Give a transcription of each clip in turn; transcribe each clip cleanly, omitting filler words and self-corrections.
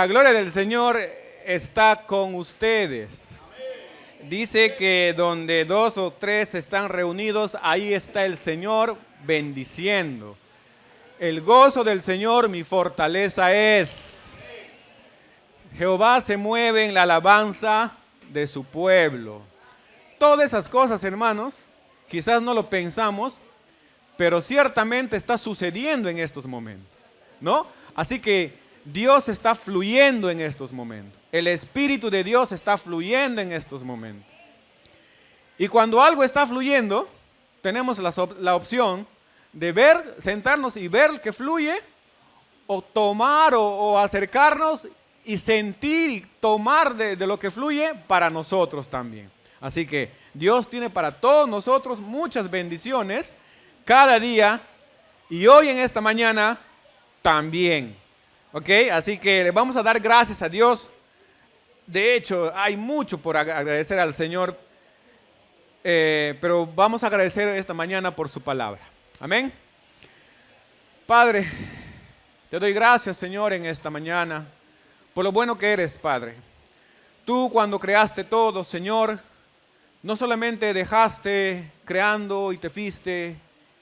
La gloria del Señor está con ustedes. Dice que donde dos o tres están reunidos, ahí está el Señor bendiciendo. El gozo del Señor mi fortaleza es. Jehová se mueve en la alabanza de su pueblo. Todas esas cosas, hermanos, quizás no lo pensamos, pero ciertamente está sucediendo en estos momentos, ¿no? Así que Dios está fluyendo en estos momentos. El Espíritu de Dios está fluyendo en estos momentos. Y cuando algo está fluyendo, tenemos la opción de ver, sentarnos y ver que fluye, o tomar o acercarnos y sentir y tomar de lo que fluye para nosotros también. Así que Dios tiene para todos nosotros muchas bendiciones cada día y hoy en esta mañana también. ¿Ok? Así que le vamos a dar gracias a Dios. De hecho, hay mucho por agradecer al Señor, pero vamos a agradecer esta mañana por su palabra. Amén. Padre, te doy gracias, Señor, en esta mañana, por lo bueno que eres, Padre. Tú cuando creaste todo, Señor, no solamente dejaste creando y te fuiste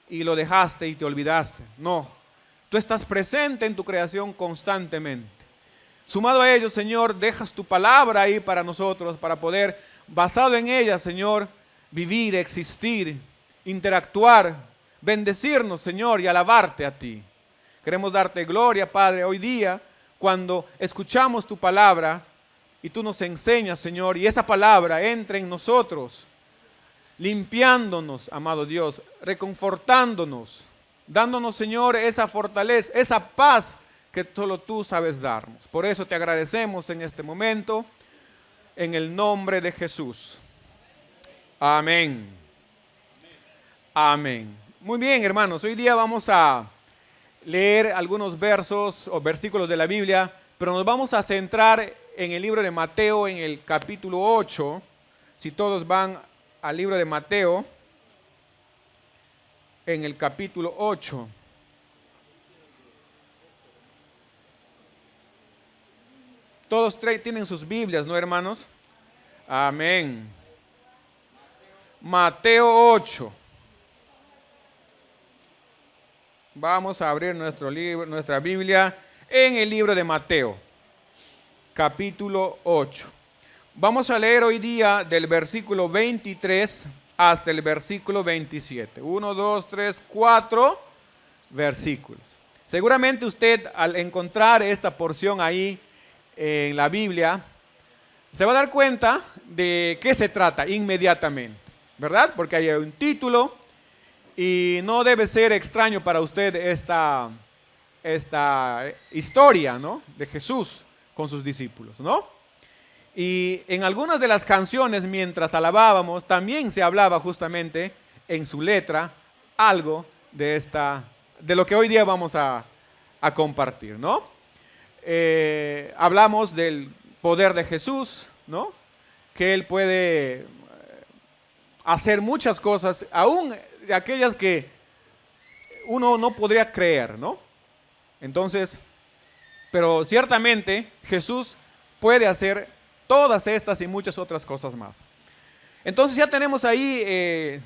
y lo dejaste y te olvidaste, no. Tú estás presente en tu creación constantemente. Sumado a ello, Señor, dejas tu palabra ahí para nosotros, para poder, basado en ella, Señor, vivir, existir, interactuar, bendecirnos, Señor, y alabarte a ti. Queremos darte gloria, Padre, hoy día, cuando escuchamos tu palabra y tú nos enseñas, Señor, y esa palabra entra en nosotros, limpiándonos, amado Dios, reconfortándonos, dándonos, Señor, esa fortaleza, esa paz que solo tú sabes darnos. Por eso te agradecemos en este momento, en el nombre de Jesús. Amén. Amén. Muy bien, hermanos, hoy día vamos a leer algunos versos o versículos de la Biblia, pero nos vamos a centrar en el libro de Mateo, en el capítulo 8. Si todos van al libro de Mateo, en el capítulo 8. Todos tienen sus Biblias, ¿no, hermanos? Amén. Mateo 8. Vamos a abrir nuestro libro, nuestra Biblia en el libro de Mateo, capítulo 8. Vamos a leer hoy día del versículo 23 hasta el versículo 27. 1, 2, 3, 4 versículos. Seguramente usted al encontrar esta porción ahí en la Biblia, se va a dar cuenta de qué se trata inmediatamente, ¿verdad? Porque hay un título y no debe ser extraño para usted esta historia, ¿no? De Jesús con sus discípulos, ¿no? Y en algunas de las canciones, mientras alabábamos, también se hablaba justamente en su letra algo de lo que hoy día vamos a compartir, ¿no? Hablamos del poder de Jesús, ¿no? Que Él puede hacer muchas cosas, aún de aquellas que uno no podría creer, ¿no? Entonces, pero ciertamente Jesús puede hacer todas estas y muchas otras cosas más. Entonces ya tenemos ahí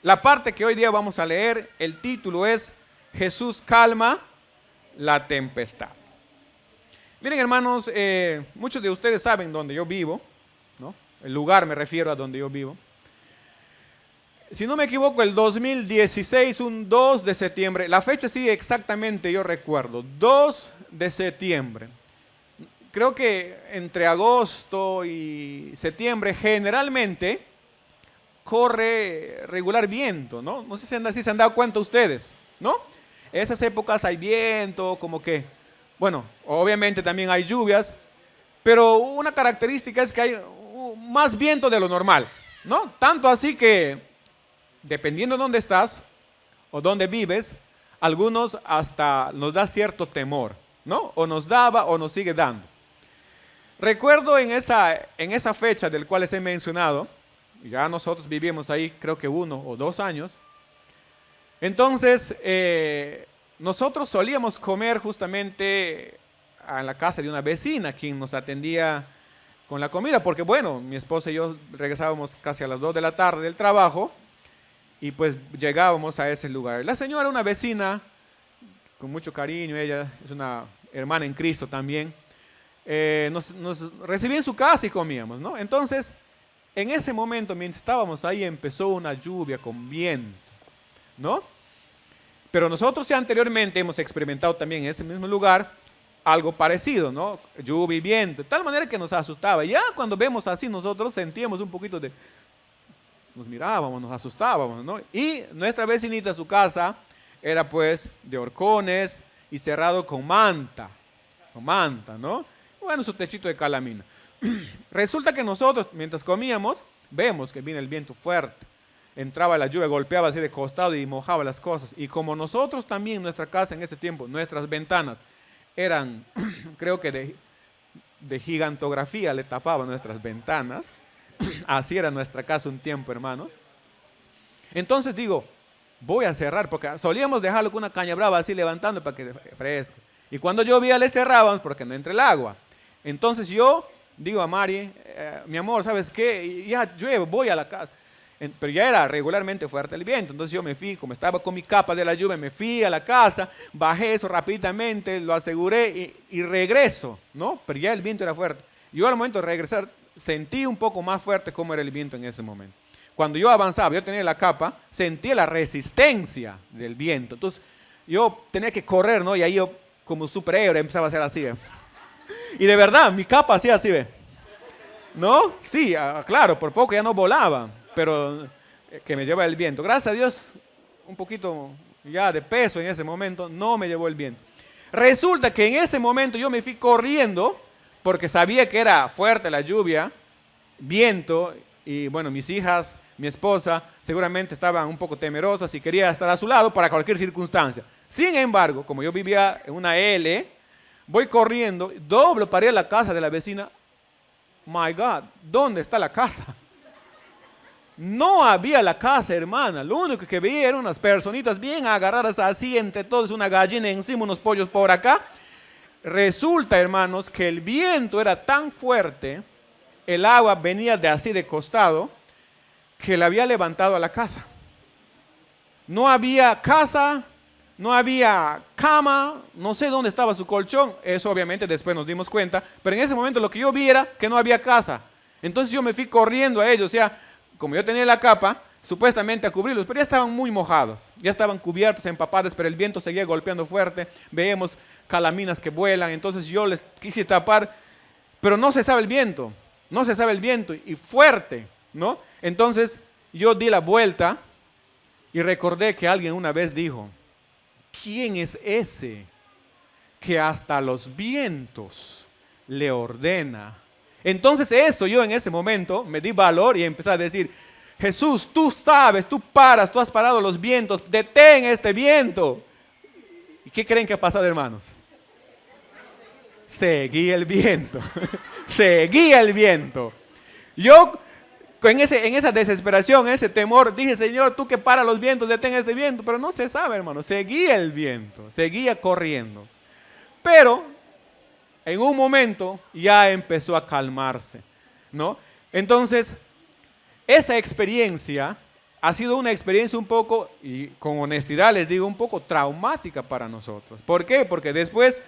la parte que hoy día vamos a leer. El título es Jesús calma la tempestad. Miren, hermanos, muchos de ustedes saben dónde yo vivo, ¿no? El lugar me refiero a donde yo vivo. Si no me equivoco, el 2016, un 2 de septiembre, la fecha sí exactamente yo recuerdo, 2 de septiembre. Creo que entre agosto y septiembre generalmente corre regular viento, ¿no? No sé si se han dado cuenta ustedes, ¿no? Esas épocas hay viento, como que, bueno, obviamente también hay lluvias, pero una característica es que hay más viento de lo normal, ¿no? Tanto así que, dependiendo de dónde estás o dónde vives, algunos hasta nos da cierto temor, ¿no? O nos daba o nos sigue dando. Recuerdo en esa fecha del cual les he mencionado, ya nosotros vivimos ahí creo que 1 o 2 años, entonces nosotros solíamos comer justamente en la casa de una vecina quien nos atendía con la comida, porque bueno, mi esposa y yo regresábamos casi a las 2 de la tarde del trabajo y pues llegábamos a ese lugar. La señora, una vecina, con mucho cariño, ella es una hermana en Cristo también, nos recibía en su casa y comíamos, ¿no? Entonces, en ese momento, mientras estábamos ahí, empezó una lluvia con viento, ¿no? Pero nosotros ya anteriormente hemos experimentado también en ese mismo lugar algo parecido, ¿no? Lluvia y viento, de tal manera que nos asustaba. Ya cuando vemos así, nosotros sentíamos un poquito de... Nos mirábamos, nos asustábamos, ¿no? Y nuestra vecinita, su casa, era pues de horcones y cerrado con manta, ¿no? Bueno, su techito de calamina. Resulta que nosotros, mientras comíamos, vemos que viene el viento fuerte. Entraba la lluvia, golpeaba así de costado y mojaba las cosas. Y como nosotros también en nuestra casa en ese tiempo, nuestras ventanas eran, creo que de gigantografía le tapaban nuestras ventanas. Así era nuestra casa un tiempo, hermano. Entonces digo, voy a cerrar, porque solíamos dejarlo con una caña brava así levantando para que fresque. Y cuando llovía le cerrábamos porque no entre el agua. Entonces yo digo a Mari, mi amor, ¿sabes qué? Ya llueve, voy a la casa. Pero ya era regularmente fuerte el viento, entonces yo me fui, como estaba con mi capa de la lluvia, me fui a la casa, bajé eso rápidamente, lo aseguré y regreso, ¿no? Pero ya el viento era fuerte. Yo al momento de regresar sentí un poco más fuerte cómo era el viento en ese momento. Cuando yo avanzaba, yo tenía la capa, sentí la resistencia del viento, entonces yo tenía que correr, ¿no? Y ahí yo como superhéroe empezaba a hacer así, ¿eh? Y de verdad, mi capa hacía así, ¿ve? ¿No? Sí, claro, por poco ya no volaba, pero que me lleva el viento. Gracias a Dios, un poquito ya de peso en ese momento, no me llevó el viento. Resulta que en ese momento yo me fui corriendo, porque sabía que era fuerte la lluvia, viento, y bueno, mis hijas, mi esposa, seguramente estaban un poco temerosas y quería estar a su lado para cualquier circunstancia. Sin embargo, como yo vivía en una L, voy corriendo, doblo para ir a la casa de la vecina. My God, ¿dónde está la casa? No había la casa, hermana. Lo único que veía eran unas personitas bien agarradas así entre todos, una gallina encima, unos pollos por acá. Resulta, hermanos, que el viento era tan fuerte, el agua venía de así de costado, que le había levantado a la casa. No había casa, no había cama, no sé dónde estaba su colchón. Eso obviamente después nos dimos cuenta, pero en ese momento lo que yo vi era que no había casa. Entonces yo me fui corriendo a ellos, o sea, como yo tenía la capa, supuestamente a cubrirlos, pero ya estaban muy mojados, ya estaban cubiertos, empapados, pero el viento seguía golpeando fuerte, veíamos calaminas que vuelan, entonces yo les quise tapar, pero no cesaba el viento, y fuerte, ¿no? Entonces yo di la vuelta y recordé que alguien una vez dijo, ¿quién es ese que hasta los vientos le ordena? Entonces eso yo en ese momento me di valor y empecé a decir, Jesús, tú sabes, tú paras, tú has parado los vientos, detén este viento. ¿Y qué creen que ha pasado, hermanos? Seguí el viento, seguía el viento. Yo en esa desesperación, en ese temor, dije, Señor, tú que paras los vientos, detén este viento, pero no se sabe, hermano, seguía el viento, seguía corriendo. Pero en un momento ya empezó a calmarse, ¿no? Entonces, esa experiencia ha sido una experiencia un poco, y con honestidad les digo, un poco traumática para nosotros. ¿Por qué? Porque después,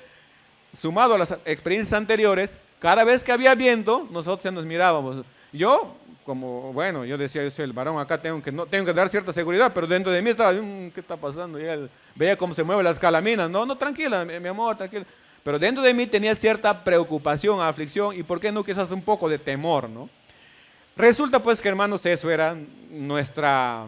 sumado a las experiencias anteriores, cada vez que había viento, nosotros ya nos mirábamos. Yo, como, bueno, yo decía, yo soy el varón acá, tengo que dar cierta seguridad, pero dentro de mí estaba, ¿qué está pasando? Y él veía cómo se mueven las calaminas. No, tranquila, mi amor, tranquila. Pero dentro de mí tenía cierta preocupación, aflicción y, ¿por qué no? Quizás un poco de temor, ¿no? Resulta pues que, hermanos, eso era nuestra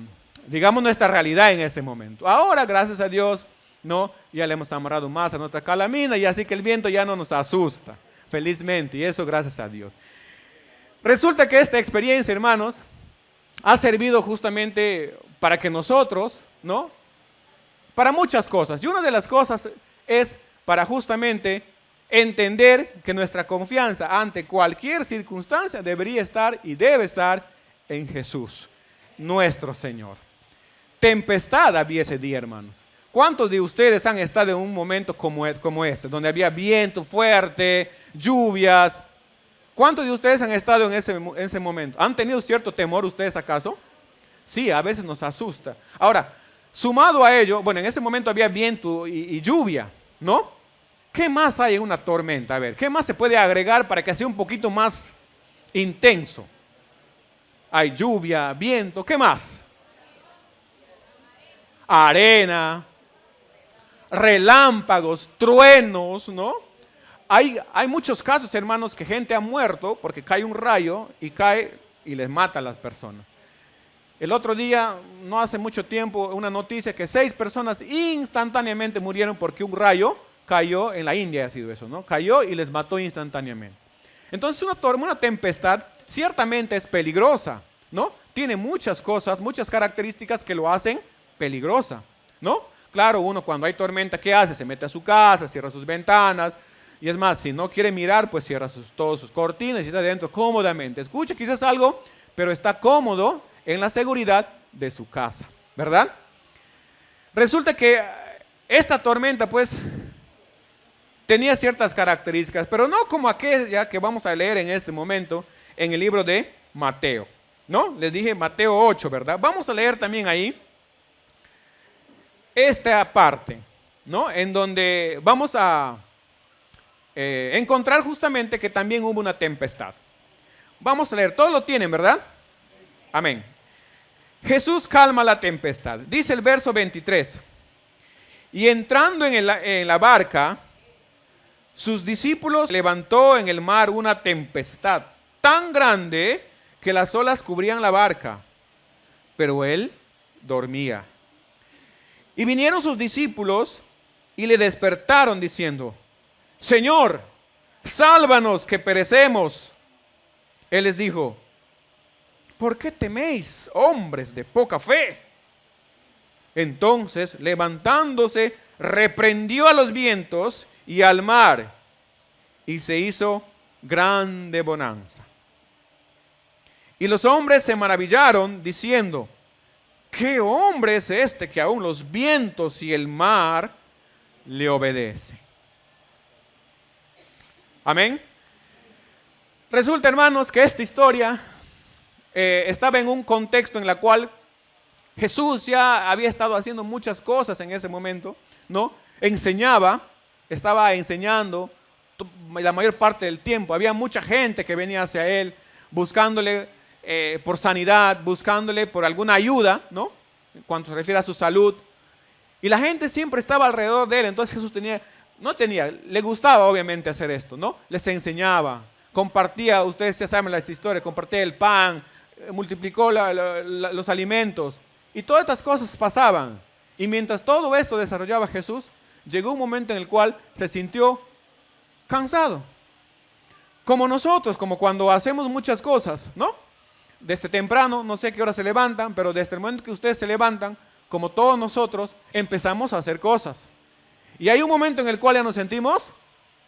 realidad en ese momento. Ahora, gracias a Dios, ¿no? Ya le hemos amarrado más a nuestra calamina y así que el viento ya no nos asusta, felizmente, y eso gracias a Dios. Resulta que esta experiencia, hermanos, ha servido justamente para que nosotros, ¿no? Para muchas cosas. Y una de las cosas es para justamente entender que nuestra confianza ante cualquier circunstancia debería estar y debe estar en Jesús, nuestro Señor. Tempestad había ese día, hermanos. ¿Cuántos de ustedes han estado en un momento como este, donde había viento fuerte, lluvias? ¿Cuántos de ustedes han estado en ese momento? ¿Han tenido cierto temor ustedes acaso? Sí, a veces nos asusta. Ahora, sumado a ello, bueno, en ese momento había viento y lluvia, ¿no? ¿Qué más hay en una tormenta? A ver, ¿qué más se puede agregar para que sea un poquito más intenso? Hay lluvia, viento, ¿qué más? Arena, relámpagos, truenos, ¿no? Hay muchos casos, hermanos, que gente ha muerto porque cae un rayo y cae y les mata a las personas. El otro día, no hace mucho tiempo, una noticia que 6 personas instantáneamente murieron porque un rayo cayó, en la India ha sido eso, ¿no? Cayó y les mató instantáneamente. Entonces una tempestad ciertamente es peligrosa, ¿no? Tiene muchas cosas, muchas características que lo hacen peligrosa, ¿no? Claro, uno cuando hay tormenta, ¿qué hace? Se mete a su casa, cierra sus ventanas, y es más, si no quiere mirar, pues cierra todas sus cortinas y está dentro cómodamente. Escucha quizás algo, pero está cómodo en la seguridad de su casa, ¿verdad? Resulta que esta tormenta, pues, tenía ciertas características, pero no como aquella que vamos a leer en este momento en el libro de Mateo, ¿no? Les dije Mateo 8, ¿verdad? Vamos a leer también ahí esta parte, ¿no? En donde vamos a encontrar justamente que también hubo una tempestad. Vamos a leer, todos lo tienen, ¿verdad? Amén. Jesús calma la tempestad. Dice el verso 23. Y entrando en la barca, sus discípulos levantó en el mar una tempestad tan grande que las olas cubrían la barca, pero él dormía. Y vinieron sus discípulos y le despertaron diciendo: Señor, sálvanos que perecemos. Él les dijo: ¿por qué teméis, hombres de poca fe? Entonces, levantándose, reprendió a los vientos y al mar, y se hizo grande bonanza. Y los hombres se maravillaron, diciendo: ¿qué hombre es este que aún los vientos y el mar le obedecen? Amén. Resulta, hermanos, que esta historia estaba en un contexto en la cual Jesús ya había estado haciendo muchas cosas en ese momento, ¿no? Estaba enseñando la mayor parte del tiempo. Había mucha gente que venía hacia él buscándole por sanidad, buscándole por alguna ayuda, ¿no? En cuanto se refiere a su salud. Y la gente siempre estaba alrededor de él. Entonces Jesús le gustaba obviamente hacer esto, ¿no? Les enseñaba, compartía, ustedes ya saben las historias, compartía el pan, multiplicó los alimentos. Y todas estas cosas pasaban. Y mientras todo esto desarrollaba Jesús, llegó un momento en el cual se sintió cansado. Como nosotros, como cuando hacemos muchas cosas, ¿no? Desde temprano, no sé a qué hora se levantan, pero desde el momento que ustedes se levantan, como todos nosotros, empezamos a hacer cosas. Y hay un momento en el cual ya nos sentimos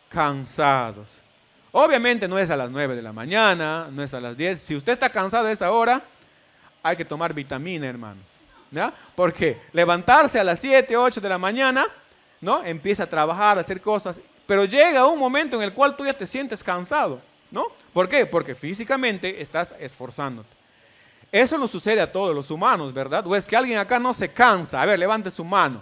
cansados. Obviamente no es a las 9 de la mañana, no es a las 10. Si usted está cansado a esa hora, hay que tomar vitamina, hermanos, ¿ya? Porque levantarse a las 7, 8 de la mañana, ¿no? Empieza a trabajar, a hacer cosas, pero llega un momento en el cual tú ya te sientes cansado, ¿no? ¿Por qué? Porque físicamente estás esforzándote. Eso nos sucede a todos los humanos, ¿verdad? ¿O es que alguien acá no se cansa? A ver, levante su mano,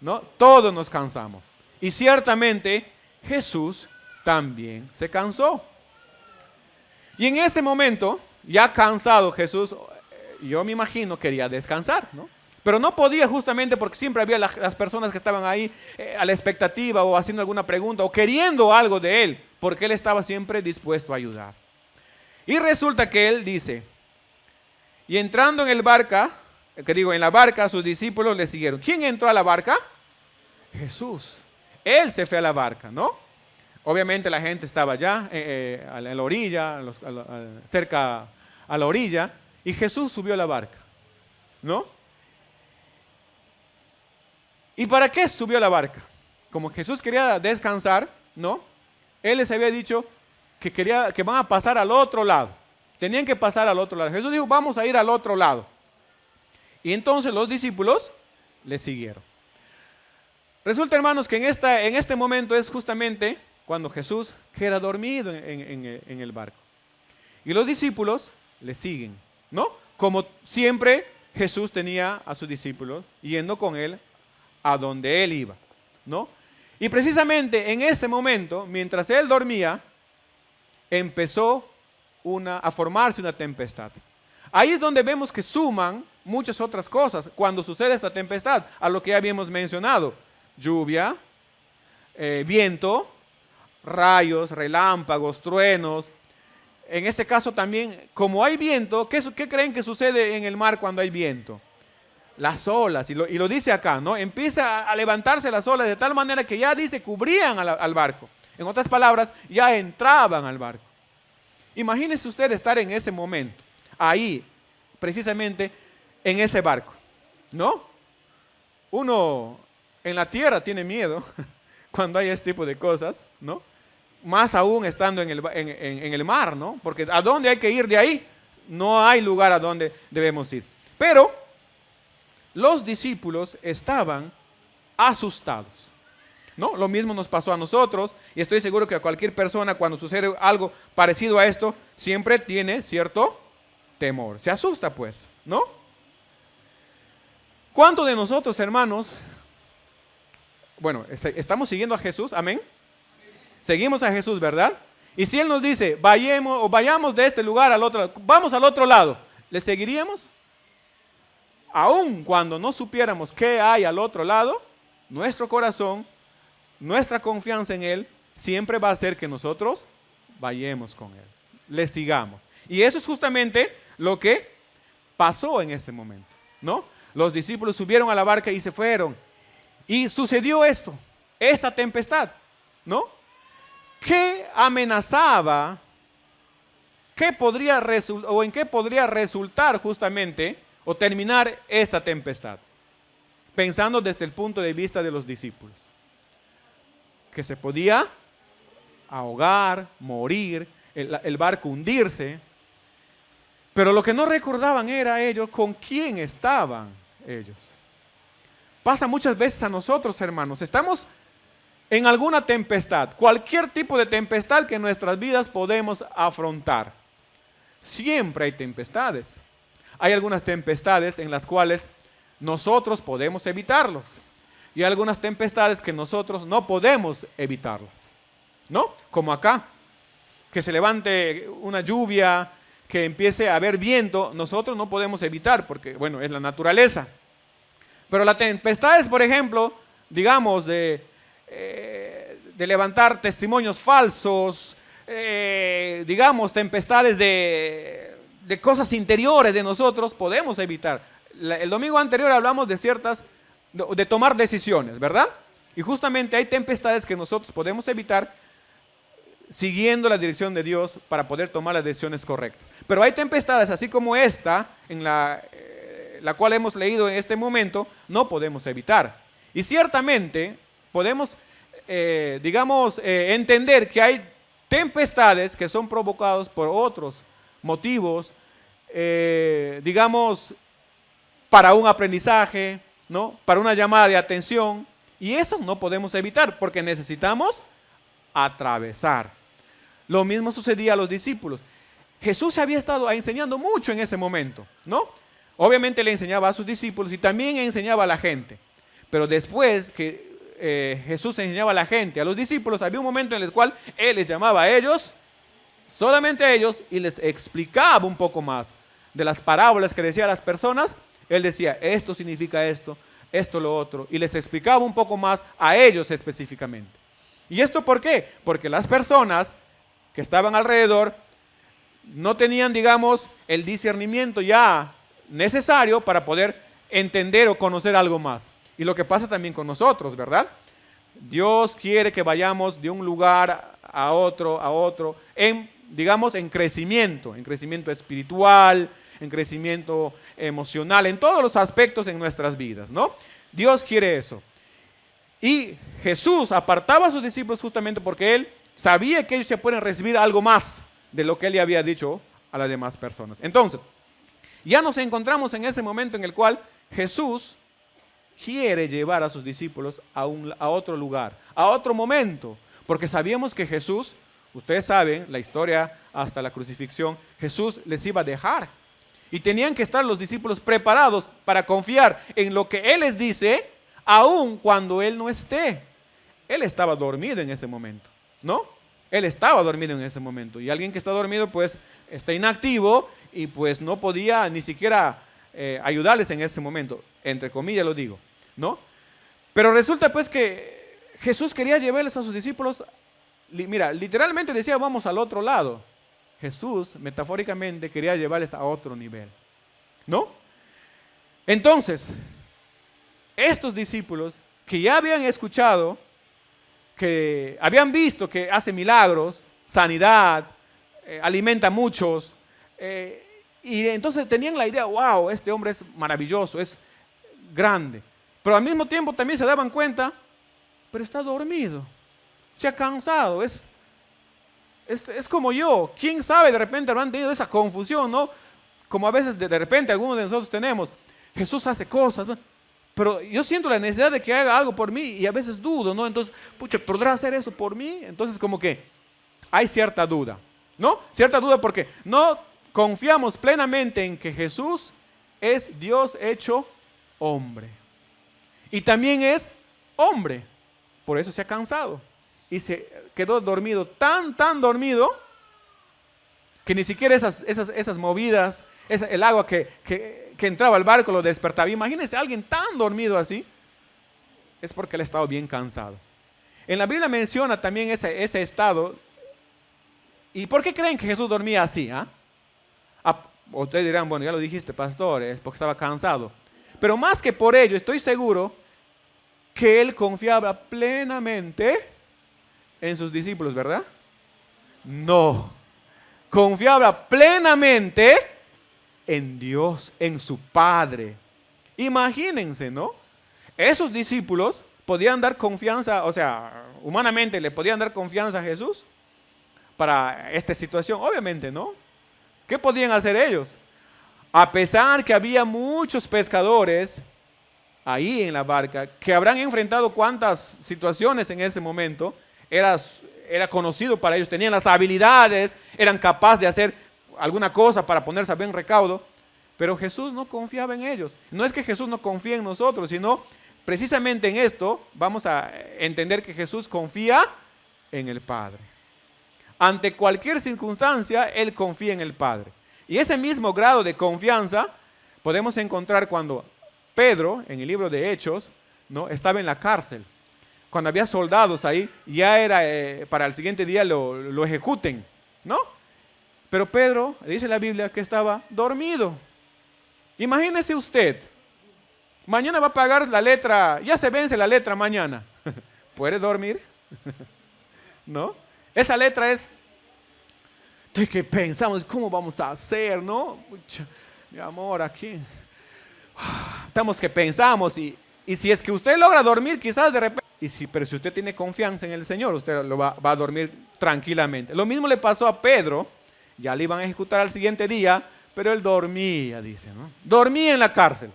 ¿no? Todos nos cansamos. Y ciertamente Jesús también se cansó. Y en ese momento, ya cansado Jesús, yo me imagino quería descansar, ¿no? Pero no podía, justamente porque siempre había las personas que estaban ahí a la expectativa o haciendo alguna pregunta o queriendo algo de él, porque él estaba siempre dispuesto a ayudar. Y resulta que él dice, y entrando en la barca, sus discípulos le siguieron. ¿Quién entró a la barca? Jesús. Él se fue a la barca, ¿no? Obviamente la gente estaba allá, a la orilla, cerca a la orilla, y Jesús subió a la barca, ¿no? ¿Y para qué subió a la barca? Como Jesús quería descansar, ¿no? Él les había dicho que van a pasar al otro lado. Tenían que pasar al otro lado. Jesús dijo, vamos a ir al otro lado. Y entonces los discípulos le siguieron. Resulta, hermanos, que en este momento es justamente cuando Jesús queda dormido en el barco. Y los discípulos le siguen, ¿no? Como siempre Jesús tenía a sus discípulos yendo con él a donde él iba, ¿no? Y precisamente en ese momento, mientras él dormía, empezó a formarse una tempestad. Ahí es donde vemos que suman muchas otras cosas cuando sucede esta tempestad, a lo que ya habíamos mencionado: lluvia, viento, rayos, relámpagos, truenos. En este caso también, como hay viento, ¿qué creen que sucede en el mar cuando hay viento? Las olas, y lo dice acá, ¿no? Empieza a levantarse las olas de tal manera que ya dice, cubrían al barco. En otras palabras, ya entraban al barco. Imagínese usted estar en ese momento, ahí, precisamente en ese barco, ¿no? Uno en la tierra tiene miedo cuando hay este tipo de cosas, ¿no? Más aún estando en el mar, ¿no? Porque ¿a dónde hay que ir de ahí? No hay lugar a donde debemos ir. Pero los discípulos estaban asustados, ¿no? Lo mismo nos pasó a nosotros, y estoy seguro que a cualquier persona cuando sucede algo parecido a esto, siempre tiene cierto temor. Se asusta, pues, ¿no? ¿Cuántos de nosotros, hermanos, bueno, estamos siguiendo a Jesús? Amén. Seguimos a Jesús, ¿verdad? Y si Él nos dice, vayamos de este lugar al otro, vamos al otro lado, ¿le seguiríamos? Aun cuando no supiéramos qué hay al otro lado, nuestro corazón, nuestra confianza en Él, siempre va a hacer que nosotros vayamos con Él, le sigamos. Y eso es justamente lo que pasó en este momento, ¿no? Los discípulos subieron a la barca y se fueron. Y sucedió esto, esta tempestad, ¿no? ¿Qué amenazaba? ¿En qué podría resultar justamente o terminar esta tempestad? Pensando desde el punto de vista de los discípulos. Que se podía ahogar, morir, el barco hundirse. Pero lo que no recordaban era ellos con quién estaban ellos. Pasa muchas veces a nosotros, hermanos. Estamos en alguna tempestad, cualquier tipo de tempestad que en nuestras vidas podemos afrontar. Siempre hay tempestades. Hay algunas tempestades en las cuales nosotros podemos evitarlas. Y hay algunas tempestades que nosotros no podemos evitarlas, ¿no? Como acá, que se levante una lluvia, que empiece a haber viento, nosotros no podemos evitar porque, bueno, es la naturaleza. Pero las tempestades, por ejemplo, digamos, de levantar testimonios falsos, digamos, tempestades de cosas interiores de nosotros, podemos evitar. El domingo anterior hablamos de tomar decisiones, ¿verdad? Y justamente hay tempestades que nosotros podemos evitar siguiendo la dirección de Dios para poder tomar las decisiones correctas. Pero hay tempestades, así como esta, en la cual hemos leído en este momento, no podemos evitar. Y ciertamente podemos, entender que hay tempestades que son provocadas por otros motivos, para un aprendizaje, ¿no? Para una llamada de atención, y eso no podemos evitar porque necesitamos atravesar. Lo mismo sucedía a los discípulos. Jesús se había estado enseñando mucho en ese momento, ¿no? Obviamente le enseñaba a sus discípulos y también enseñaba a la gente. Pero después que Jesús enseñaba a la gente, a los discípulos, había un momento en el cual Él les llamaba a ellos, solamente a ellos, y les explicaba un poco más de las parábolas que decía a las personas. Él decía, esto significa esto, esto lo otro, y les explicaba un poco más a ellos específicamente. ¿Y esto por qué? Porque las personas que estaban alrededor no tenían, digamos, el discernimiento ya necesario para poder entender o conocer algo más. Y lo que pasa también con nosotros, ¿verdad? Dios quiere que vayamos de un lugar a otro, en crecimiento espiritual, en crecimiento emocional, en todos los aspectos en nuestras vidas, ¿no? Dios quiere eso. Y Jesús apartaba a sus discípulos justamente porque Él sabía que ellos se pueden recibir algo más de lo que Él le había dicho a las demás personas. Entonces, ya nos encontramos en ese momento en el cual Jesús quiere llevar a sus discípulos a otro lugar, a otro momento, porque sabíamos que Jesús, ustedes saben la historia hasta la crucifixión, Jesús les iba a dejar y tenían que estar los discípulos preparados para confiar en lo que Él les dice, aun cuando Él no esté. Él estaba dormido en ese momento, ¿no? Él estaba dormido en ese momento y alguien que está dormido pues está inactivo y pues no podía ni siquiera ayudarles en ese momento, entre comillas lo digo, ¿no? Pero resulta pues que Jesús quería llevarles a sus discípulos, mira, literalmente decía vamos al otro lado. Jesús metafóricamente quería llevarles a otro nivel, ¿no? Entonces, estos discípulos que ya habían escuchado, que habían visto que hace milagros, sanidad, alimenta a muchos, y entonces tenían la idea, wow, este hombre es maravilloso, es grande. Pero al mismo tiempo también se daban cuenta, pero está dormido, se ha cansado, es como yo. ¿Quién sabe? De repente habrán tenido esa confusión, ¿no? Como a veces de repente algunos de nosotros tenemos, Jesús hace cosas, ¿no? Pero yo siento la necesidad de que haga algo por mí y a veces dudo, ¿no? Entonces, pucha, ¿podrá hacer eso por mí? Entonces como que hay cierta duda, ¿no? Cierta duda porque no confiamos plenamente en que Jesús es Dios hecho hombre. Y también es hombre, por eso se ha cansado. Y se quedó dormido, tan dormido, que ni siquiera esas movidas, el agua que entraba al barco lo despertaba. Imagínense a alguien tan dormido así, es porque él ha estado bien cansado. En la Biblia menciona también ese estado. ¿Y por qué creen que Jesús dormía así? Ustedes dirán, bueno, ya lo dijiste, pastor, es porque estaba cansado. Pero más que por ello, estoy seguro que él confiaba plenamente en sus discípulos, ¿verdad? No, confiaba plenamente en Dios, en su Padre. Imagínense, ¿no? Esos discípulos podían dar confianza, o sea, humanamente le podían dar confianza a Jesús para esta situación, obviamente, ¿no? ¿Qué podían hacer ellos? A pesar que había muchos pescadores ahí en la barca, que habrán enfrentado cuántas situaciones en ese momento, era conocido para ellos, tenían las habilidades, eran capaces de hacer alguna cosa para ponerse a buen recaudo, pero Jesús no confiaba en ellos. No es que Jesús no confía en nosotros, sino precisamente en esto vamos a entender que Jesús confía en el Padre. Ante cualquier circunstancia, Él confía en el Padre. Y ese mismo grado de confianza podemos encontrar cuando Pedro, en el libro de Hechos, ¿no?, estaba en la cárcel. Cuando había soldados ahí, ya era para el siguiente día lo ejecuten, ¿no? Pero Pedro, dice la Biblia, que estaba dormido. Imagínese usted, mañana va a pagar la letra, ya se vence la letra mañana. ¿Puede dormir? ¿No? Esa letra es de que pensamos, ¿cómo vamos a hacer, no? Pucha, mi amor, aquí estamos que pensamos y si es que usted logra dormir, quizás de repente, pero si usted tiene confianza en el Señor, usted va a dormir tranquilamente. Lo mismo le pasó a Pedro, ya le iban a ejecutar al siguiente día, pero él dormía, dice, ¿no? Dormía en la cárcel.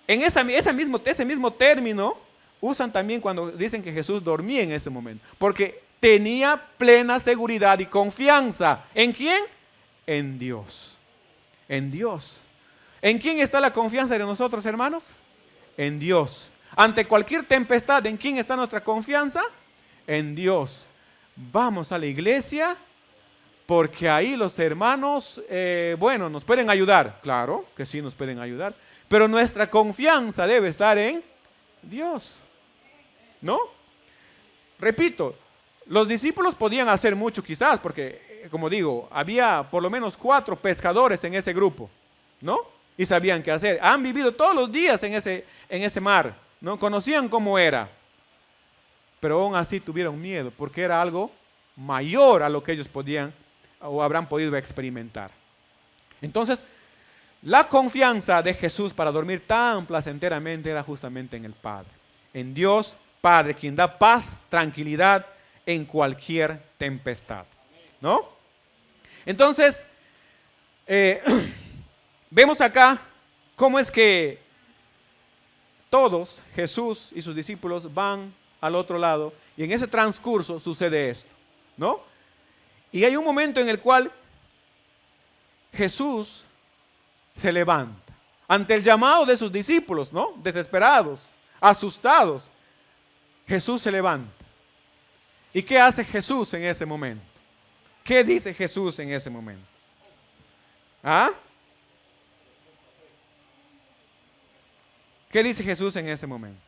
En ese mismo término usan también cuando dicen que Jesús dormía en ese momento, porque tenía plena seguridad y confianza. ¿En quién? En Dios. En Dios. ¿En quién está la confianza de nosotros, hermanos? En Dios. Ante cualquier tempestad, ¿en quién está nuestra confianza? En Dios. Vamos a la iglesia porque ahí los hermanos, nos pueden ayudar. Claro que sí nos pueden ayudar. Pero nuestra confianza debe estar en Dios, ¿no? Repito, los discípulos podían hacer mucho quizás, porque, como digo, había por lo menos 4 pescadores en ese grupo, ¿no? Y sabían qué hacer. Han vivido todos los días en ese mar, ¿no? Conocían cómo era. Pero aún así tuvieron miedo, porque era algo mayor a lo que ellos podían o habrán podido experimentar. Entonces, la confianza de Jesús para dormir tan placenteramente era justamente en el Padre. En Dios Padre, quien da paz, tranquilidad en cualquier tempestad, ¿no? Entonces, vemos acá cómo es que todos, Jesús y sus discípulos van al otro lado y en ese transcurso sucede esto, ¿no? Y hay un momento en el cual Jesús se levanta ante el llamado de sus discípulos, ¿no? Desesperados, asustados. Jesús se levanta. ¿Y qué hace Jesús en ese momento? ¿Qué dice Jesús en ese momento? ¿Ah? ¿Qué dice Jesús en ese momento?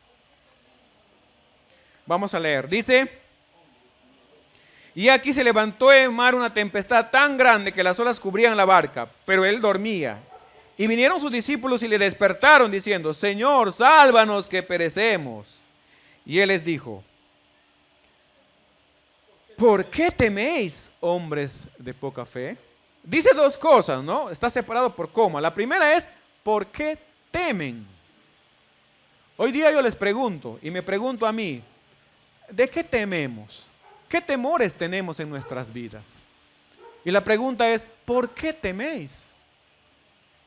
Vamos a leer. Dice: y aquí se levantó en mar una tempestad tan grande que las olas cubrían la barca, pero él dormía. Y vinieron sus discípulos y le despertaron diciendo: Señor, sálvanos que perecemos. Y él les dijo: ¿por qué teméis, hombres de poca fe? Dice dos cosas, ¿no? Está separado por coma. La primera es: ¿por qué temen? Hoy día yo les pregunto, y me pregunto a mí, ¿de qué tememos? ¿Qué temores tenemos en nuestras vidas? Y la pregunta es: ¿por qué teméis?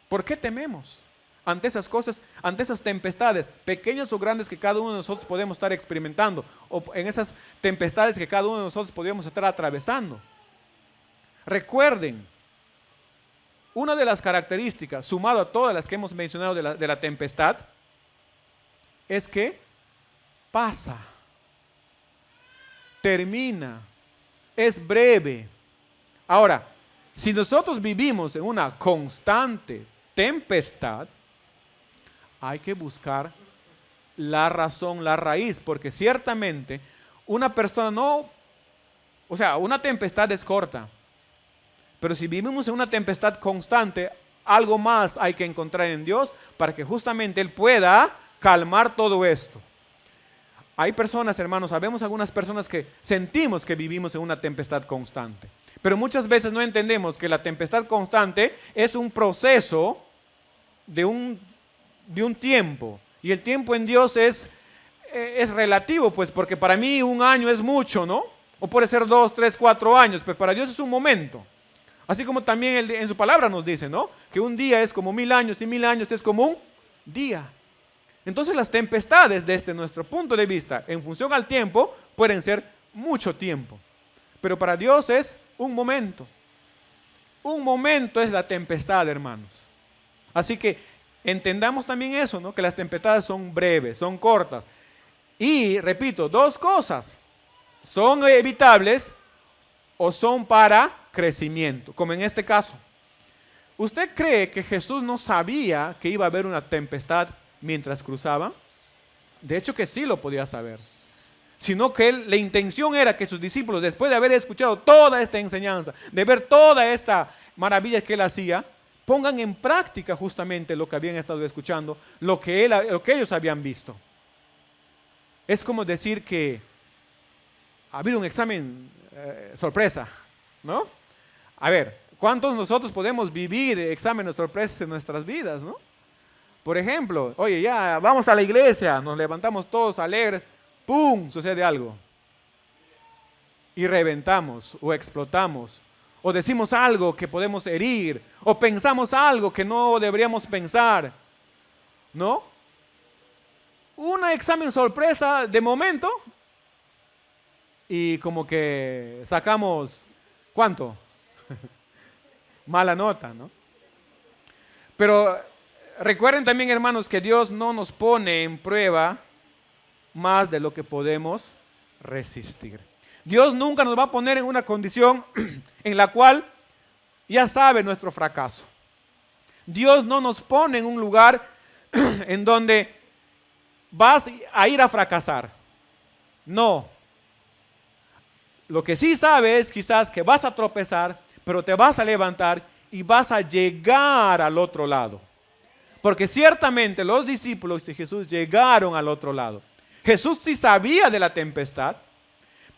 ¿Por qué tememos ante esas cosas, ante esas tempestades, pequeñas o grandes, que cada uno de nosotros podemos estar experimentando, o en esas tempestades que cada uno de nosotros podemos estar atravesando? Recuerden, una de las características, sumado a todas las que hemos mencionado de la tempestad, es que pasa, termina, es breve. Ahora, si nosotros vivimos en una constante tempestad, hay que buscar la razón, la raíz, porque ciertamente una persona una tempestad es corta, pero si vivimos en una tempestad constante, algo más hay que encontrar en Dios para que justamente Él pueda calmar todo esto. Hay personas, hermanos, sabemos algunas personas que sentimos que vivimos en una tempestad constante, pero muchas veces no entendemos que la tempestad constante es un proceso de un tiempo, y el tiempo en Dios es relativo, pues, porque para mí un año es mucho, ¿no? O puede ser 2, 3, 4 años, pero para Dios es un momento. Así como también en su palabra nos dice, ¿no? Que un día es como 1000 años y 1000 años es como un día. Entonces las tempestades, desde nuestro punto de vista, en función al tiempo, pueden ser mucho tiempo. Pero para Dios es un momento. Un momento es la tempestad, hermanos. Así que entendamos también eso, ¿no? Que las tempestades son breves, son cortas. Y, repito, dos cosas. Son evitables o son para crecimiento, como en este caso. ¿Usted cree que Jesús no sabía que iba a haber una tempestad mientras cruzaba? De hecho que sí lo podía saber, sino que la intención era que sus discípulos, después de haber escuchado toda esta enseñanza, de ver toda esta maravilla que él hacía, pongan en práctica justamente lo que habían estado escuchando, lo que ellos habían visto. Es como decir que ha habido un examen sorpresa, ¿no? A ver, ¿cuántos de nosotros podemos vivir exámenes sorpresas en nuestras vidas, no? Por ejemplo, oye, ya vamos a la iglesia, nos levantamos todos alegres, ¡pum!, sucede algo. Y reventamos o explotamos, o decimos algo que podemos herir, o pensamos algo que no deberíamos pensar, ¿no? Un examen sorpresa de momento y como que sacamos, ¿cuánto? Mala nota, ¿no? Pero recuerden también, hermanos, que Dios no nos pone en prueba más de lo que podemos resistir. Dios nunca nos va a poner en una condición en la cual ya sabe nuestro fracaso. Dios no nos pone en un lugar en donde vas a ir a fracasar. No. Lo que sí sabe es quizás que vas a tropezar, pero te vas a levantar y vas a llegar al otro lado. Porque ciertamente los discípulos de Jesús llegaron al otro lado. Jesús sí sabía de la tempestad,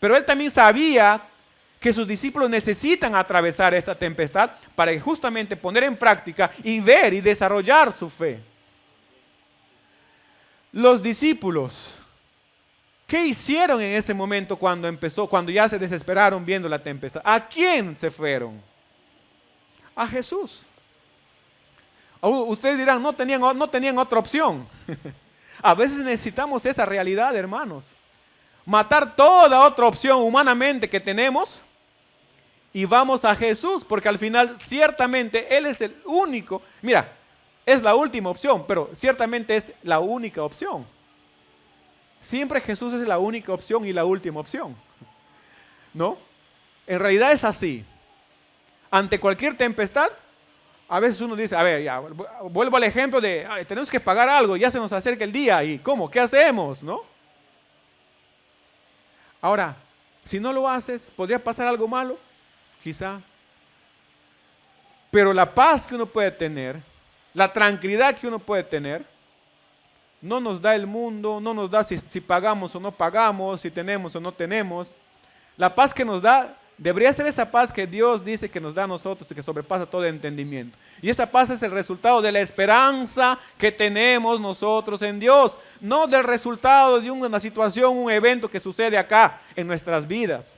pero él también sabía que sus discípulos necesitan atravesar esta tempestad para justamente poner en práctica y ver y desarrollar su fe. Los discípulos, ¿qué hicieron en ese momento cuando ya se desesperaron viendo la tempestad? ¿A quién se fueron? A Jesús. Ustedes dirán, no tenían otra opción. A veces necesitamos esa realidad, hermanos. Matar toda otra opción humanamente que tenemos y vamos a Jesús, porque al final ciertamente Él es el único. Mira, es la última opción, pero ciertamente es la única opción. Siempre Jesús es la única opción y la última opción, ¿no? En realidad es así. Ante cualquier tempestad, a veces uno dice, a ver, ya, vuelvo al ejemplo de, tenemos que pagar algo, ya se nos acerca el día, ¿y cómo? ¿Qué hacemos? ¿No? Ahora, si no lo haces, ¿podría pasar algo malo? Quizá. Pero la paz que uno puede tener, la tranquilidad que uno puede tener, no nos da el mundo, no nos da si pagamos o no pagamos, si tenemos o no tenemos. La paz que nos da debería ser esa paz que Dios dice que nos da a nosotros y que sobrepasa todo entendimiento. Y esa paz es el resultado de la esperanza que tenemos nosotros en Dios, no del resultado de una situación, un evento que sucede acá en nuestras vidas.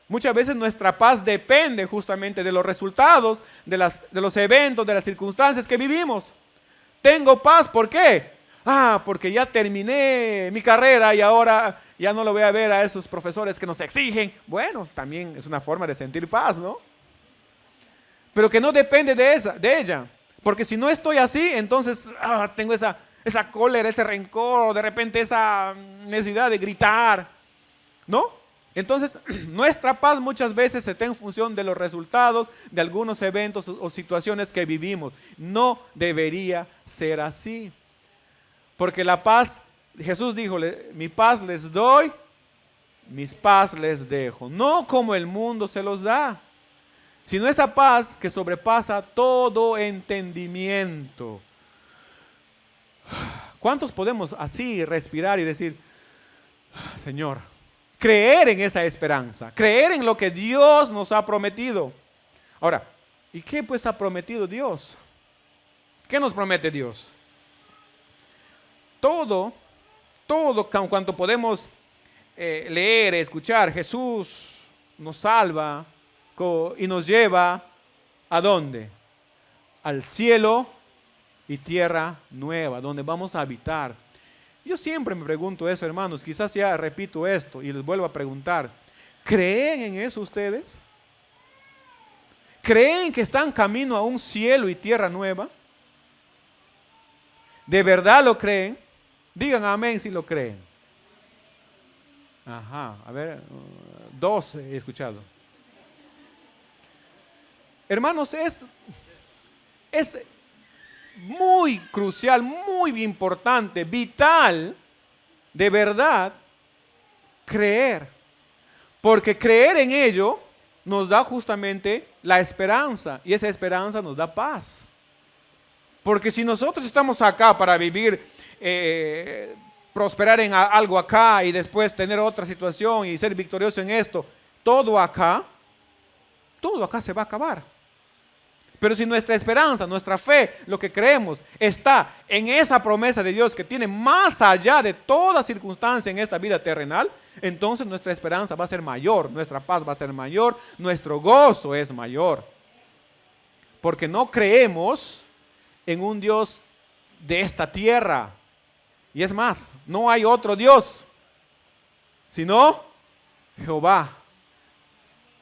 Muchas veces nuestra paz depende justamente de los resultados, de los eventos, de las circunstancias que vivimos. Tengo paz, ¿por qué? Porque ya terminé mi carrera y ahora ya no lo voy a ver a esos profesores que nos exigen. Bueno, también es una forma de sentir paz, ¿no? Pero que no depende de ella. Porque si no estoy así, entonces tengo esa cólera, ese rencor, de repente esa necesidad de gritar, ¿no? Entonces, nuestra paz muchas veces está en función de los resultados de algunos eventos o situaciones que vivimos. No debería ser así. Porque la paz, Jesús dijo, mi paz les doy, mis paz les dejo. No como el mundo se los da, sino esa paz que sobrepasa todo entendimiento. ¿Cuántos podemos así respirar y decir, Señor, creer en esa esperanza, creer en lo que Dios nos ha prometido? Ahora, ¿y qué pues ha prometido Dios? ¿Qué nos promete Dios? Todo cuanto podemos leer, escuchar, Jesús nos salva y nos lleva ¿a dónde? Al cielo y tierra nueva, donde vamos a habitar. Yo siempre me pregunto eso, hermanos, quizás ya repito esto y les vuelvo a preguntar, ¿creen en eso ustedes? ¿Creen que están camino a un cielo y tierra nueva? ¿De verdad lo creen? Digan amén si lo creen. Ajá, a ver, 2 he escuchado. Hermanos, es muy crucial, muy importante, vital, de verdad, creer. Porque creer en ello nos da justamente la esperanza y esa esperanza nos da paz. Porque si nosotros estamos acá para vivir, prosperar en algo acá y después tener otra situación y ser victorioso en esto, todo acá se va a acabar. Pero si nuestra esperanza, nuestra fe, lo que creemos está en esa promesa de Dios que tiene más allá de toda circunstancia en esta vida terrenal, entonces nuestra esperanza va a ser mayor, nuestra paz va a ser mayor, nuestro gozo es mayor. Porque no creemos en un Dios de esta tierra. Y es más, no hay otro Dios, sino Jehová,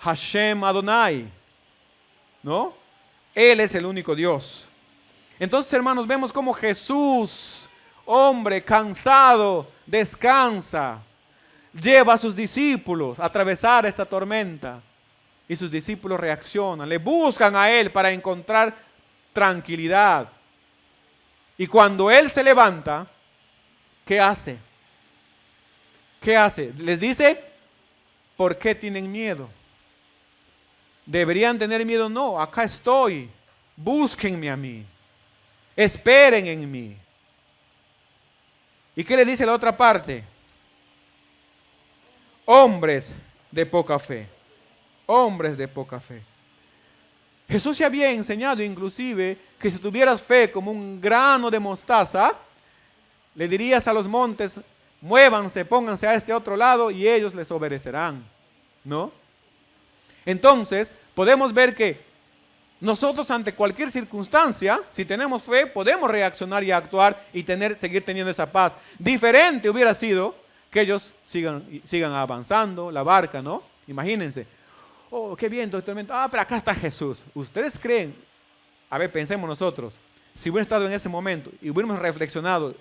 Hashem Adonai, ¿no? Él es el único Dios. Entonces, hermanos, vemos cómo Jesús, hombre cansado, descansa, lleva a sus discípulos a atravesar esta tormenta. Y sus discípulos reaccionan, le buscan a Él para encontrar tranquilidad. Y cuando Él se levanta, ¿qué hace? ¿Qué hace? Les dice, ¿por qué tienen miedo? ¿Deberían tener miedo? No, acá estoy. Búsquenme a mí. Esperen en mí. ¿Y qué le dice la otra parte? Hombres de poca fe. Hombres de poca fe. Jesús ya había enseñado inclusive que si tuvieras fe como un grano de mostaza, le dirías a los montes, muévanse, pónganse a este otro lado y ellos les obedecerán, ¿no? Entonces, podemos ver que Nosotros ante cualquier circunstancia, si tenemos fe, podemos reaccionar y actuar y seguir teniendo esa paz. Diferente hubiera sido que ellos sigan avanzando, la barca, ¿no? Imagínense. Oh, qué viento, tormento. Ah, pero acá está Jesús. ¿Ustedes creen? A ver, pensemos nosotros. Si hubiera estado en ese momento y hubiéramos reflexionado,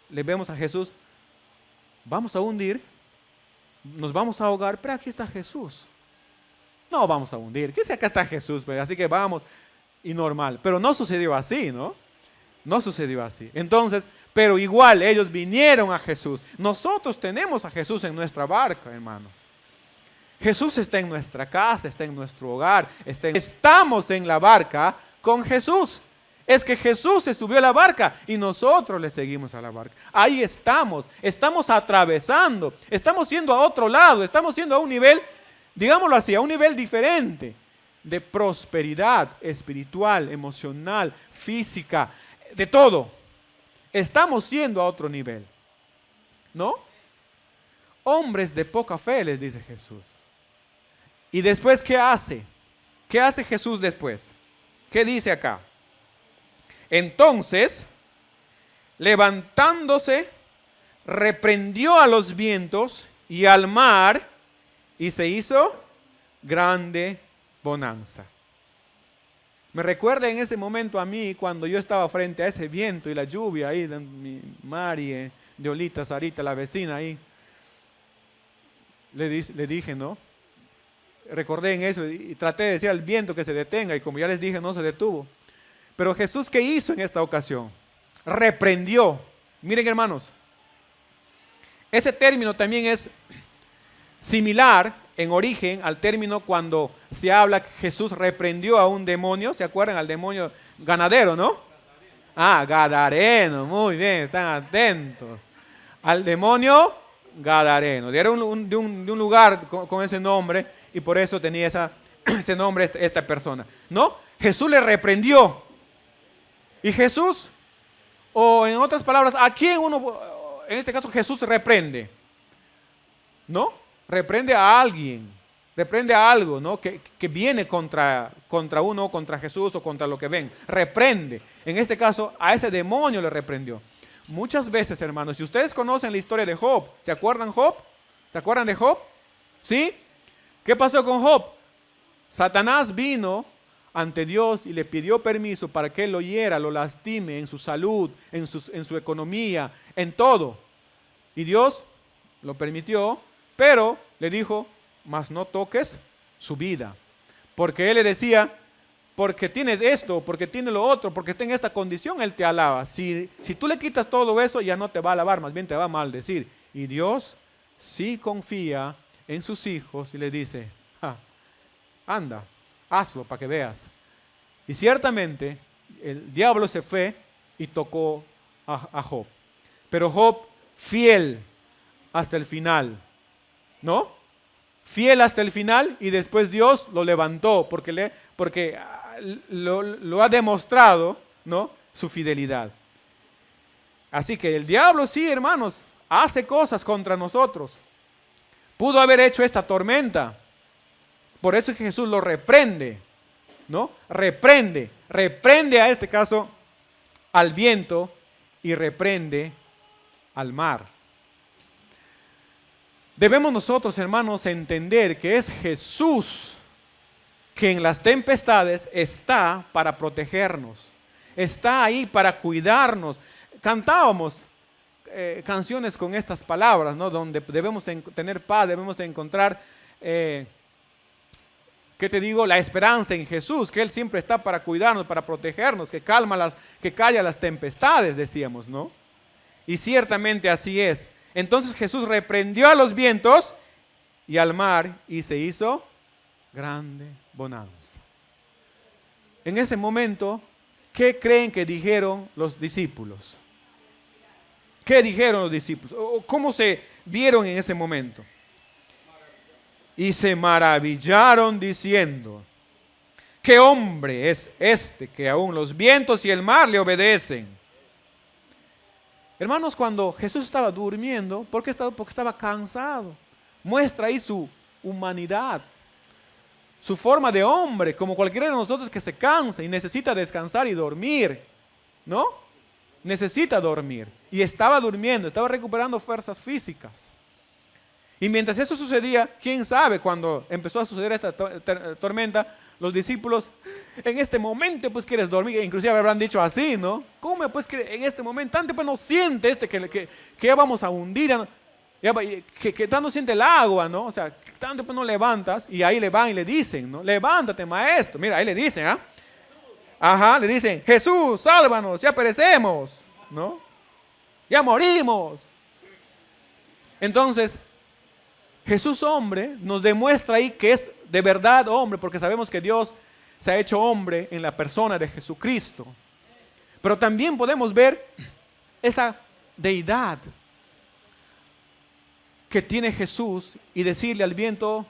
le vemos a Jesús, vamos a hundir, nos vamos a ahogar, pero aquí está Jesús. No vamos a hundir, que si acá está Jesús, pues, así que vamos, y normal. Pero no sucedió así, ¿no? No sucedió así. Entonces, pero igual ellos vinieron a Jesús. Nosotros tenemos a Jesús en nuestra barca, hermanos. Jesús está en nuestra casa, está en nuestro hogar, estamos en la barca con Jesús. Es que Jesús se subió a la barca y nosotros le seguimos a la barca. Ahí estamos atravesando, estamos yendo a otro lado, estamos yendo a un nivel, digámoslo así, a un nivel diferente de prosperidad espiritual, emocional, física, de todo. Estamos yendo a otro nivel, ¿no? Hombres de poca fe, les dice Jesús. ¿Y después qué hace? ¿Qué hace Jesús después? ¿Qué dice acá? Entonces, levantándose, reprendió a los vientos y al mar y se hizo grande bonanza. Me recuerda en ese momento a mí cuando yo estaba frente a ese viento y la lluvia ahí de mi Mari, de Olita, Sarita, la vecina ahí. Le dije, ¿no? Recordé en eso y traté de decir al viento que se detenga y como ya les dije, no se detuvo. Pero Jesús, ¿qué hizo en esta ocasión? Reprendió. Miren, hermanos, ese término también es similar en origen al término cuando se habla que Jesús reprendió a un demonio. ¿Se acuerdan? Al demonio ganadero, ¿no? Ah, gadareno. Muy bien, están atentos. Al demonio gadareno. Era de un lugar con ese nombre y por eso tenía ese nombre esta persona. ¿No? Jesús le reprendió. Y Jesús, o en otras palabras, ¿a quién en este caso Jesús reprende? ¿No? Reprende a alguien, reprende a algo, ¿no? Que viene contra uno, contra Jesús o contra lo que ven. Reprende. En este caso, a ese demonio le reprendió. Muchas veces, hermanos, si ustedes conocen la historia de Job, ¿se acuerdan Job? ¿Se acuerdan de Job? ¿Sí? ¿Qué pasó con Job? Satanás vino ante Dios y le pidió permiso para que él lo hiera, lo lastime en su salud, en su economía, en todo. Y Dios lo permitió, pero le dijo, mas no toques su vida. Porque él le decía, porque tiene esto, porque tiene lo otro, porque está en esta condición, él te alaba. Si tú le quitas todo eso, ya no te va a alabar, más bien te va a maldecir. Y Dios sí confía en sus hijos y le dice, anda, hazlo para que veas. Y ciertamente el diablo se fue y tocó a Job. Pero Job fiel hasta el final, ¿no? Fiel hasta el final y después Dios lo levantó porque lo ha demostrado, ¿no? Su fidelidad. Así que el diablo sí, hermanos, hace cosas contra nosotros. Pudo haber hecho esta tormenta. Por eso es que Jesús lo reprende, ¿no? Reprende a este caso al viento y reprende al mar. Debemos nosotros, hermanos, entender que es Jesús que en las tempestades está para protegernos, está ahí para cuidarnos. Cantábamos canciones con estas palabras, ¿no? Donde debemos tener paz, debemos de encontrar ¿qué te digo? La esperanza en Jesús, que Él siempre está para cuidarnos, para protegernos, que calla las tempestades, decíamos, ¿no? Y ciertamente así es. Entonces Jesús reprendió a los vientos y al mar y se hizo grande bonanza. En ese momento, ¿qué creen que dijeron los discípulos? ¿Qué dijeron los discípulos? ¿Cómo se vieron en ese momento? Y se maravillaron diciendo, ¿qué hombre es este que aún los vientos y el mar le obedecen? Hermanos, cuando Jesús estaba durmiendo, porque estaba cansado, muestra ahí su humanidad, su forma de hombre, como cualquiera de nosotros que se cansa y necesita descansar y dormir, ¿no? Necesita dormir. Y estaba durmiendo, estaba recuperando fuerzas físicas. Y mientras eso sucedía, quién sabe, cuando empezó a suceder esta tormenta, los discípulos, en este momento pues quieres dormir, inclusive habrán dicho así, ¿no? ¿Cómo pues que en este momento, tanto pues no siente que ya vamos a hundir, que tanto siente el agua, ¿no? O sea, tanto pues no levantas, y ahí le van y le dicen, ¿no? Levántate, maestro. Mira, ahí le dicen, ¿ah? Ajá, le dicen, Jesús, sálvanos, ya perecemos, ¿no? Ya morimos. Entonces, Jesús hombre nos demuestra ahí que es de verdad hombre, porque sabemos que Dios se ha hecho hombre en la persona de Jesucristo. Pero también podemos ver esa deidad que tiene Jesús y decirle al viento,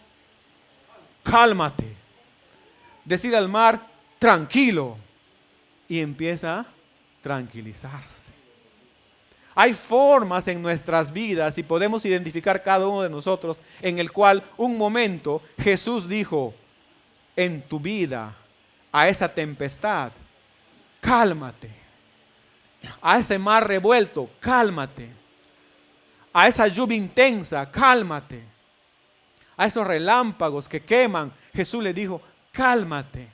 cálmate. Decirle al mar, tranquilo. Y empieza a tranquilizarse. Hay formas en nuestras vidas y podemos identificar cada uno de nosotros en el cual un momento Jesús dijo en tu vida a esa tempestad, cálmate. A ese mar revuelto, cálmate. A esa lluvia intensa, cálmate. A esos relámpagos que queman, Jesús le dijo, cálmate.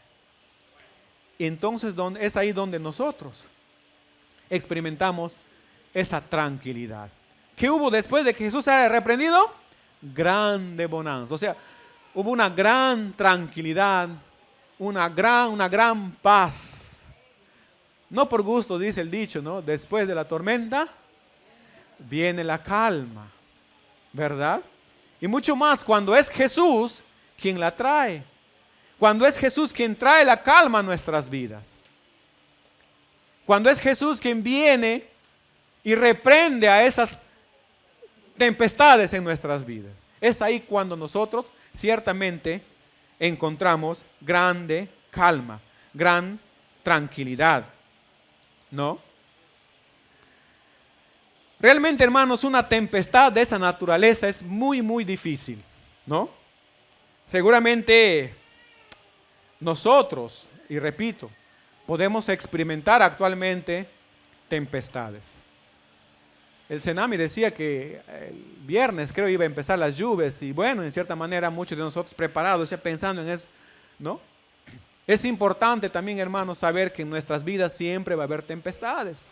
Y entonces es ahí donde nosotros experimentamos esa tranquilidad. ¿Qué hubo después de que Jesús se haya reprendido? Grande bonanza. O sea, hubo una gran tranquilidad, una gran paz. No por gusto, dice el dicho, ¿no? Después de la tormenta viene la calma, ¿verdad? Y mucho más cuando es Jesús quien la trae. Cuando es Jesús quien trae la calma a nuestras vidas. Cuando es Jesús quien viene y reprende a esas tempestades en nuestras vidas. Es ahí cuando nosotros ciertamente encontramos grande calma, gran tranquilidad, ¿no? Realmente, hermanos, una tempestad de esa naturaleza es muy difícil, ¿no? Seguramente nosotros, y repito, podemos experimentar actualmente tempestades. El Senami decía que el viernes creo iba a empezar las lluvias y bueno, en cierta manera muchos de nosotros preparados, ya pensando en eso, ¿no? Es importante también, hermanos, saber que en nuestras vidas siempre va a haber tempestades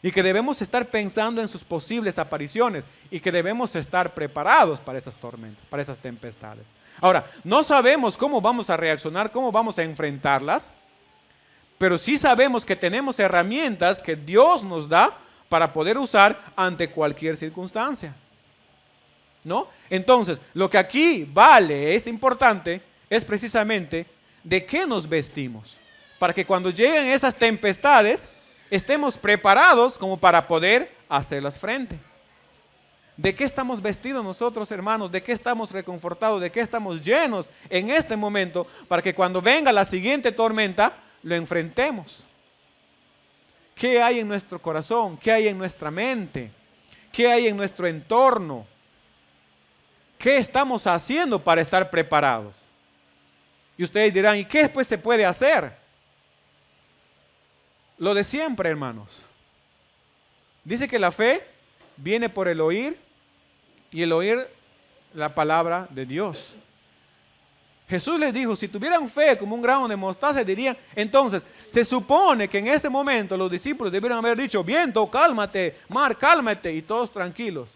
y que debemos estar pensando en sus posibles apariciones y que debemos estar preparados para esas tormentas, para esas tempestades. Ahora, no sabemos cómo vamos a reaccionar, cómo vamos a enfrentarlas, pero sí sabemos que tenemos herramientas que Dios nos da para poder usar ante cualquier circunstancia, ¿no? Entonces, lo que aquí vale, es importante, es precisamente de qué nos vestimos, para que cuando lleguen esas tempestades, estemos preparados como para poder hacerlas frente. ¿De qué estamos vestidos nosotros, hermanos? ¿De qué estamos reconfortados? ¿De qué estamos llenos en este momento para que cuando venga la siguiente tormenta, lo enfrentemos? ¿Qué hay en nuestro corazón? ¿Qué hay en nuestra mente? ¿Qué hay en nuestro entorno? ¿Qué estamos haciendo para estar preparados? Y ustedes dirán, ¿y qué después se puede hacer? Lo de siempre, hermanos. Dice que la fe viene por el oír y el oír la palabra de Dios. Jesús les dijo, si tuvieran fe como un grano de mostaza, dirían, entonces, se supone que en ese momento los discípulos debieron haber dicho, viento, cálmate, mar, cálmate, y todos tranquilos.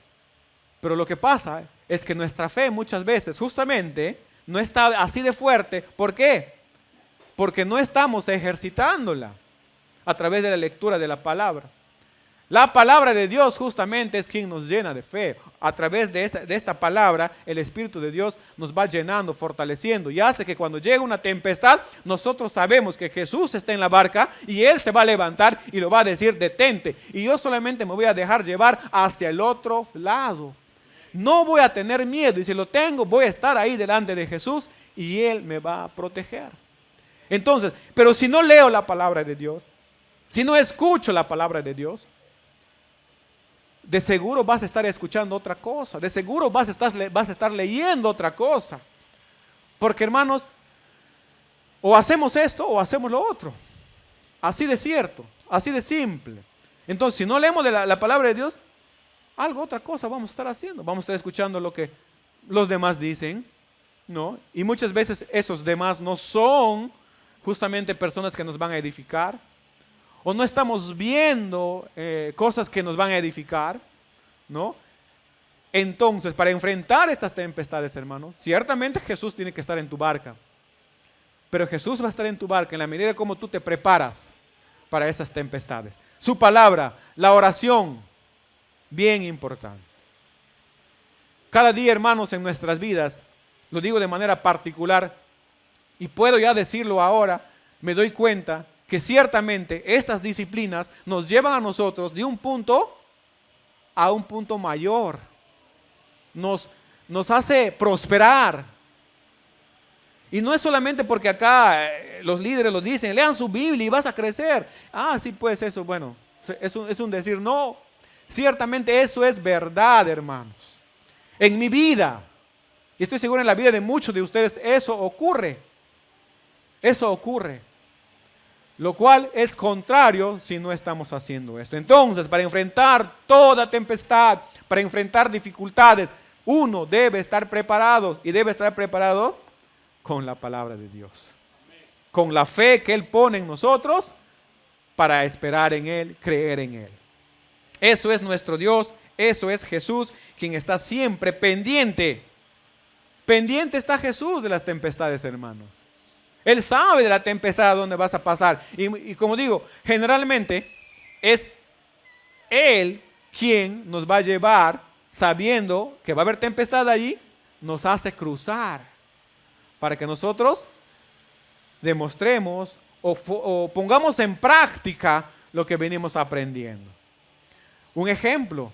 Pero lo que pasa es que nuestra fe muchas veces justamente no está así de fuerte. ¿Por qué? Porque no estamos ejercitándola a través de la lectura de la palabra. La palabra de Dios justamente es quien nos llena de fe. A través de esta palabra, el Espíritu de Dios nos va llenando, fortaleciendo y hace que cuando llegue una tempestad, nosotros sabemos que Jesús está en la barca y Él se va a levantar y lo va a decir, detente. Y yo solamente me voy a dejar llevar hacia el otro lado. No voy a tener miedo y si lo tengo, voy a estar ahí delante de Jesús y Él me va a proteger. Entonces, pero si no leo la palabra de Dios, si no escucho la palabra de Dios, de seguro vas a estar escuchando otra cosa, de seguro vas a estar leyendo otra cosa. Porque, hermanos, O hacemos esto o hacemos lo otro. Así de cierto, así de simple. Entonces, si no leemos de la palabra de Dios, otra cosa vamos a estar haciendo. Vamos a estar escuchando lo que los demás dicen, ¿no? Y muchas veces esos demás no son justamente personas que nos van a edificar. O no estamos viendo cosas que nos van a edificar, ¿no? Entonces, para enfrentar estas tempestades, hermanos, ciertamente Jesús tiene que estar en tu barca. Pero Jesús va a estar en tu barca en la medida como tú te preparas para esas tempestades. Su palabra, la oración, bien importante. Cada día, hermanos, en nuestras vidas, lo digo de manera particular, y puedo ya decirlo ahora, me doy cuenta que ciertamente estas disciplinas nos llevan a nosotros de un punto a un punto mayor. Nos hace prosperar. Y no es solamente porque acá los líderes lo dicen, lean su Biblia y vas a crecer. Sí, pues eso, bueno, es un decir. No, ciertamente eso es verdad, hermanos. En mi vida, y estoy seguro en la vida de muchos de ustedes, eso ocurre. Eso ocurre. Lo cual es contrario si no estamos haciendo esto. Entonces, para enfrentar toda tempestad, para enfrentar dificultades, uno debe estar preparado y debe estar preparado con la palabra de Dios. Con la fe que Él pone en nosotros para esperar en Él, creer en Él. Eso es nuestro Dios, eso es Jesús, quien está siempre pendiente. Pendiente está Jesús de las tempestades, hermanos. Él sabe de la tempestad a dónde vas a pasar. Y como digo, generalmente es Él quien nos va a llevar, sabiendo que va a haber tempestad allí, nos hace cruzar para que nosotros demostremos o pongamos en práctica lo que venimos aprendiendo. Un ejemplo,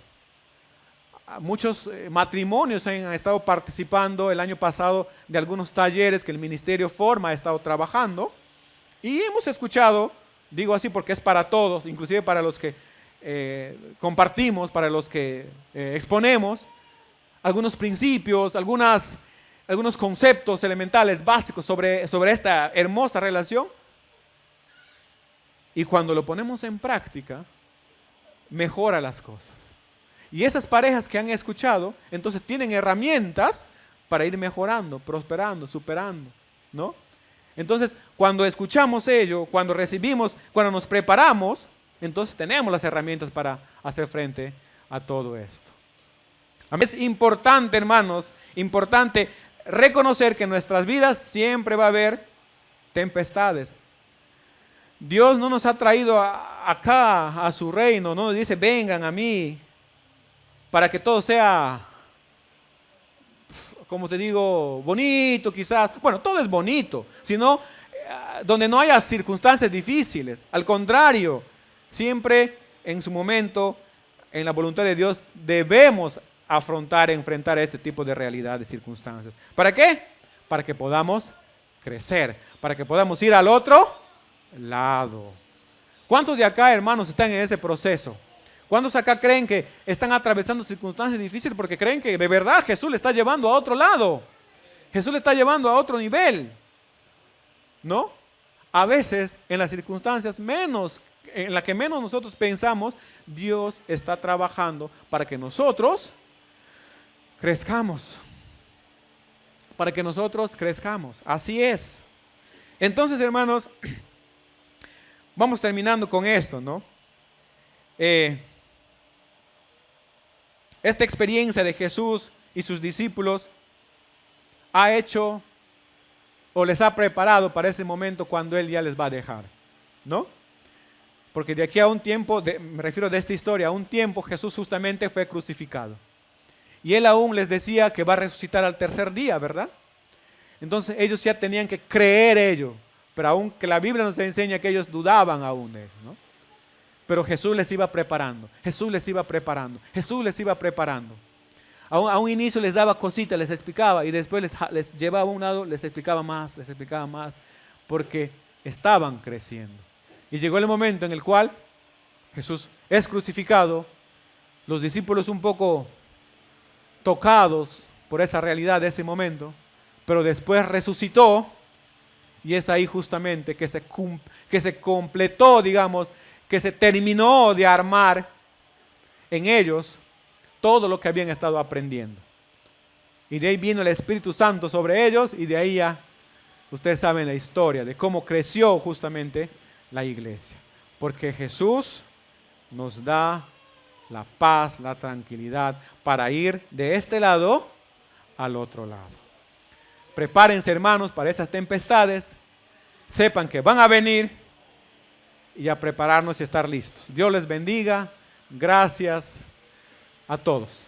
muchos matrimonios han estado participando el año pasado de algunos talleres que el Ministerio Forma ha estado trabajando y hemos escuchado, digo así porque es para todos, inclusive para los que compartimos, para los que exponemos, algunos principios, algunos conceptos elementales básicos sobre esta hermosa relación. Y cuando lo ponemos en práctica, mejora las cosas. Y esas parejas que han escuchado, entonces tienen herramientas para ir mejorando, prosperando, superando, ¿no? Entonces, cuando escuchamos ello, cuando recibimos, cuando nos preparamos, entonces tenemos las herramientas para hacer frente a todo esto. Es importante, hermanos, importante reconocer que en nuestras vidas siempre va a haber tempestades. Dios no nos ha traído acá a su reino, no nos dice vengan a mí para que todo sea, como te digo, bonito quizás. Bueno, todo es bonito, sino donde no haya circunstancias difíciles. Al contrario, siempre en su momento, en la voluntad de Dios, debemos enfrentar este tipo de realidades, circunstancias. ¿Para qué? Para que podamos crecer, para que podamos ir al otro lado. ¿Cuántos de acá, hermanos, están en ese proceso? ¿Cuántos acá creen que están atravesando circunstancias difíciles porque creen que de verdad Jesús le está llevando a otro lado? Jesús le está llevando a otro nivel, ¿no? A veces en las circunstancias en las que menos nosotros pensamos, Dios está trabajando para que nosotros crezcamos. Para que nosotros crezcamos. Así es. Entonces, hermanos, vamos terminando con esto, ¿no? Esta experiencia de Jesús y sus discípulos ha hecho o les ha preparado para ese momento cuando Él ya les va a dejar, ¿no? Porque de aquí a un tiempo, me refiero de esta historia, a un tiempo Jesús justamente fue crucificado. Y Él aún les decía que va a resucitar al tercer día, ¿verdad? Entonces ellos ya tenían que creer ello, pero aún que la Biblia nos enseña que ellos dudaban aún de eso, ¿no? Pero Jesús les iba preparando, Jesús les iba preparando, Jesús les iba preparando. A un inicio les daba cositas, les explicaba y después les llevaba a un lado, les explicaba más, porque estaban creciendo. Y llegó el momento en el cual Jesús es crucificado, los discípulos un poco tocados por esa realidad de ese momento, pero después resucitó Y es ahí justamente que se completó, digamos, que se terminó de armar en ellos todo lo que habían estado aprendiendo. Y de ahí vino el Espíritu Santo sobre ellos y de ahí ya ustedes saben la historia de cómo creció justamente la iglesia. Porque Jesús nos da la paz, la tranquilidad para ir de este lado al otro lado. Prepárense, hermanos, para esas tempestades. Sepan que van a venir y a prepararnos y estar listos. Dios les bendiga. Gracias a todos.